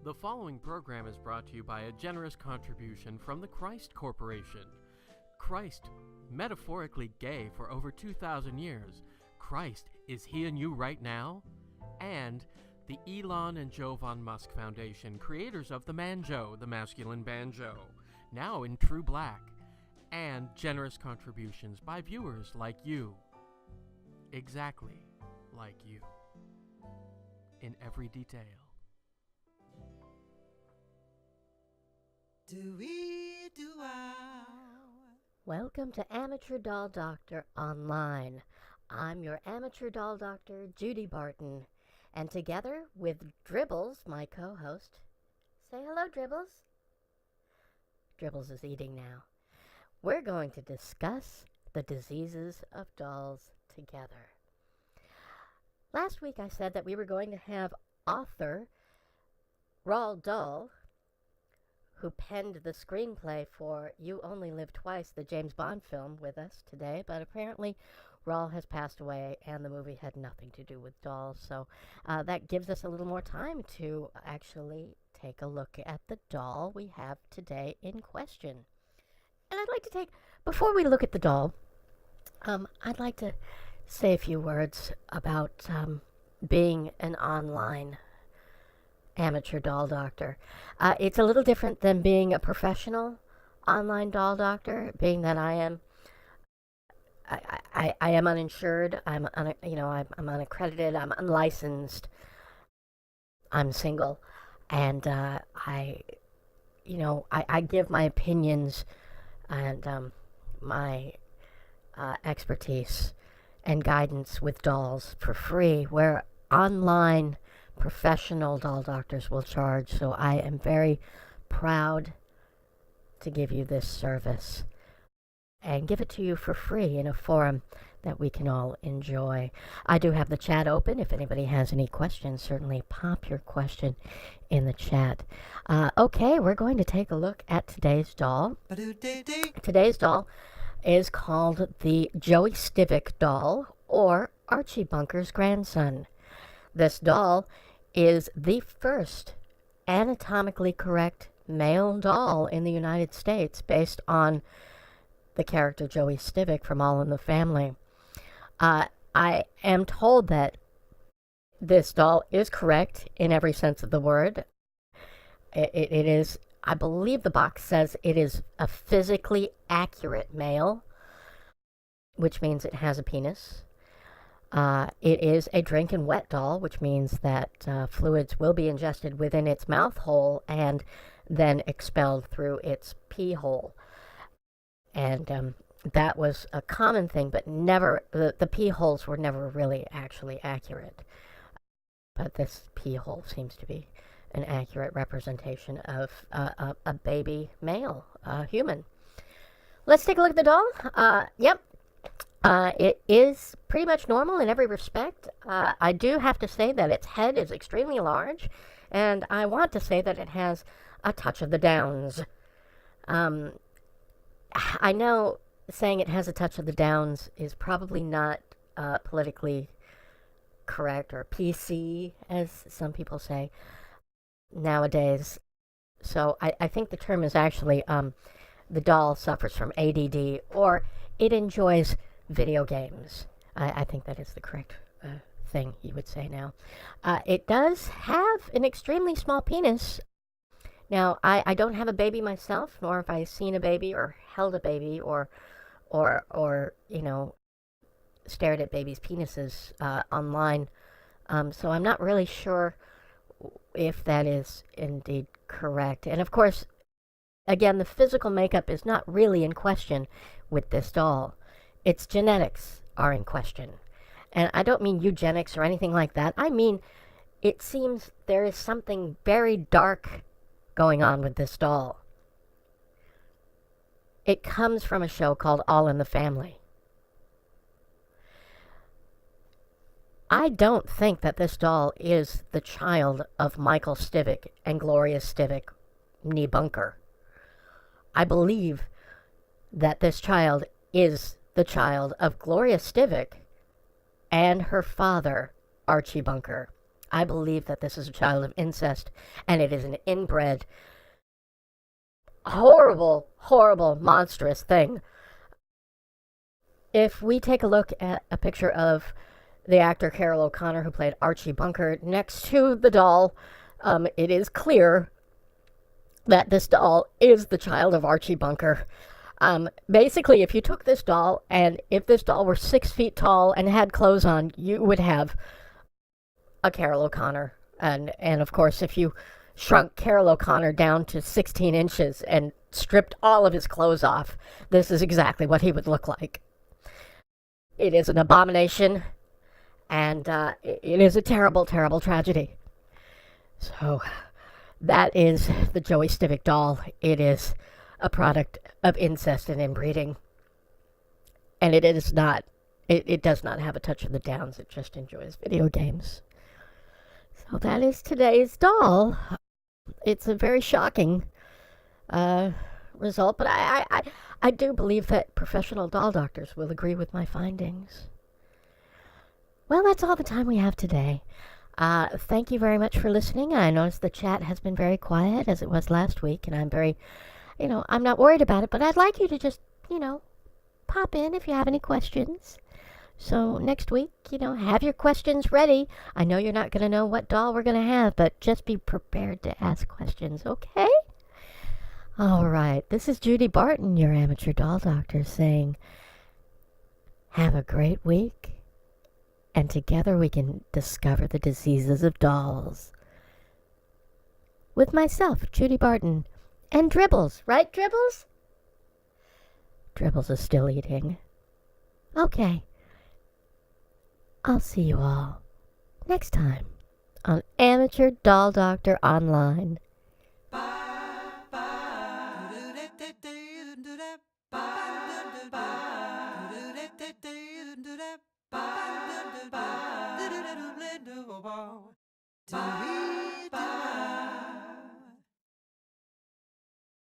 The following program is brought to you by a generous contribution from the Christ Corporation. Christ, metaphorically gay for over 2,000 years. Christ, is he in you right now? And the Elon and Jovan Musk Foundation, creators of the Manjo, the masculine banjo, now in true black. And generous contributions by viewers like you. Exactly like you. In every detail. Welcome to Amateur Doll Doctor Online. I'm your amateur doll doctor, Judy Barton, and together with Dribbles, my co-host, say hello, Dribbles. Dribbles is eating now. We're going to discuss the diseases of dolls together. Last week I said that we were going to have author Roald Dahl, who penned the screenplay for You Only Live Twice, the James Bond film, with us today, but apparently Roald has passed away and the movie had nothing to do with dolls, so that gives us a little more time to actually take a look at the doll we have today in question. And I'd like to take, before we look at the doll, I'd like to say a few words about being an online amateur doll doctor. It's a little different than being a professional online doll doctor, being that I am uninsured, I'm unaccredited, I'm unlicensed, I'm single, and I give my opinions and my expertise and guidance with dolls for free, where online professional doll doctors will charge. So I am very proud to give you this service and give it to you for free in a forum that we can all enjoy. I do have the chat open. If anybody has any questions, certainly pop your question in the chat. Okay, we're going to take a look at today's doll. Today's doll is called the Joey Stivic doll, or Archie Bunker's grandson. This doll is the first anatomically correct male doll in the United States based on the character Joey Stivic from All in the Family. I am told that this doll is correct in every sense of the word. It is, I believe the box says it is a physically accurate male, which means it has a penis. It is a drink and wet doll, which means that fluids will be ingested within its mouth hole and then expelled through its pee hole. And that was a common thing, but never, the pee holes were never really actually accurate. But this pee hole seems to be an accurate representation of a baby male, human. Let's take a look at the doll. Yep. It is pretty much normal in every respect. I do have to say that its head is extremely large, and I want to say that it has a touch of the Downs. I know saying it has a touch of the Downs is probably not politically correct, or PC, as some people say nowadays. So I think the term is actually the doll suffers from ADD, or it enjoys video games. I think that is the correct thing you would say now. It does have an extremely small penis. Now, I don't have a baby myself, nor have I seen a baby or held a baby or stared at babies' penises online. So I'm not really sure if that is indeed correct. And of course, again, the physical makeup is not really in question with this doll. Its genetics are in question. And I don't mean eugenics or anything like that. I mean, it seems there is something very dark going on with this doll. It comes from a show called All in the Family. I don't think that this doll is the child of Michael Stivic and Gloria Stivic, nee Bunker. I believe that this child is the child of Gloria Stivic and her father, Archie Bunker. I believe that this is a child of incest, and it is an inbred, horrible, horrible, monstrous thing. If we take a look at a picture of the actor Carroll O'Connor, who played Archie Bunker, next to the doll, it is clear that this doll is the child of Archie Bunker. Basically, if you took this doll, and if this doll were 6 feet tall and had clothes on, you would have a Carroll O'Connor. And of course, if you shrunk Carroll O'Connor down to 16 inches and stripped all of his clothes off, this is exactly what he would look like. It is an abomination, and it is a terrible, terrible tragedy. So, that is the Joey Stivic doll. It is a product of incest and inbreeding. And it does not have a touch of the downs. It just enjoys video games. So that is today's doll. It's a very shocking result, but I do believe that professional doll doctors will agree with my findings. Well, that's all the time we have today. Thank you very much for listening. I noticed the chat has been very quiet, as it was last week, and I'm very, I'm not worried about it, but I'd like you to just, pop in if you have any questions. So next week, have your questions ready. I know you're not going to know what doll we're going to have, but just be prepared to ask questions, okay? All right, this is Judy Barton, your amateur doll doctor, saying, have a great week, and together we can discover the diseases of dolls. With myself, Judy Barton, and Dribbles, right, Dribbles? Dribbles is still eating. Okay, I'll see you all next time on Amateur Doll Doctor Online.